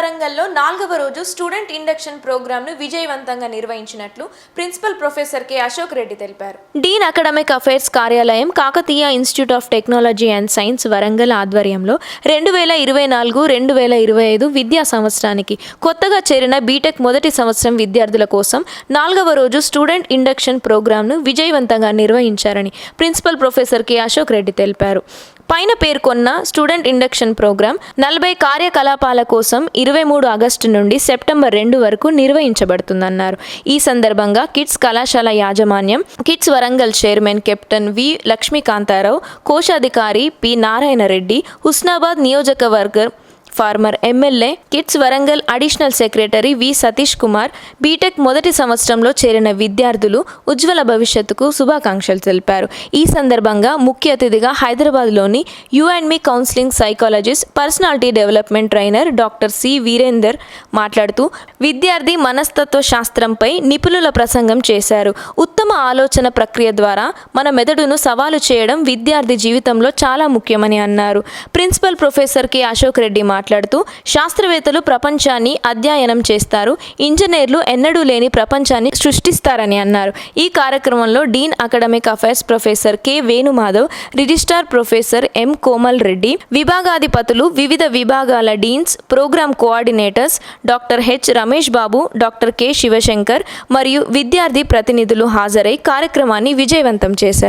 వరంగల్లో 4వ రోజు స్టూడెంట్ ఇండక్షన్ ప్రోగ్రామ్ను విజయవంతంగా నిర్వహించినట్లు principal professor K Ashok Reddy తెలిపారు. డీన్ అకాడమిక్ అఫైర్స్ కార్యాలయం Kakatiya institute of technology and science Warangal ఆధ్వర్యంలో 2024-2025 విద్యా సంవత్సరానికి కొత్తగా చేరిన బీటెక్ మొదటి సంవత్సరం విద్యార్థుల కోసం 4వ రోజు స్టూడెంట్ ఇండక్షన్ ప్రోగ్రామ్ను విజయవంతంగా నిర్వహించారని principal professor K Ashok Reddy తెలిపారు. పైన పేర్కొన్న స్టూడెంట్ ఇండక్షన్ ప్రోగ్రాం 40 కార్యకలాపాల కోసం 23 ఆగస్టు నుండి సెప్టెంబర్ 2 వరకు నిర్వహించబడుతుందన్నారు. ఈ సందర్భంగా కిడ్స్ కళాశాల యాజమాన్యం, KITS Warangal chairman captain V Lakshmikantharao, కోశాధికారి పి నారాయణ రెడ్డి, హుస్నాబాద్ నియోజకవర్గ former MLA, KITS Warangal additional secretary V Satish Kumar, BTech మొదటి సంవత్సరంలో చేరిన విద్యార్థులు ఉజ్వల భవిష్యత్తుకు శుభాకాంక్షలు తెలిపారు. ఈ సందర్భంగా ముఖ్య అతిథిగా హైదరాబాద్లోని యు&మీ counselling psychologist, personality development trainer doctor C Virender మాట్లాడుతూ విద్యార్థి మనస్తత్వ శాస్త్రంపై నిపుణుల ప్రసంగం చేశారు. ఉత్తమ ఆలోచన ప్రక్రియ ద్వారా మన మెదడును సవాలు చేయడం విద్యార్థి జీవితంలో చాలా ముఖ్యమని అన్నారు. Principal professor K Ashok Reddy మాట్లాడుతూ శాస్త్రవేత్తలు ప్రపంచాన్ని అధ్యయనం చేస్తారు, ఇంజనీర్లు ఎన్నడూ లేని ప్రపంచాన్ని సృష్టిస్తారని అన్నారు. ఈ కార్యక్రమంలో dean academic affairs professor K Venumadhav, registrar professor M Komal Reddy, విభాగాధిపతులు, వివిధ విభాగాల deans, programme coordinators doctor H Ramesh Babu, doctor K Sivashankar మరియు విద్యార్థి ప్రతినిధులు హాజరై కార్యక్రమాన్ని విజయవంతం చేశారు.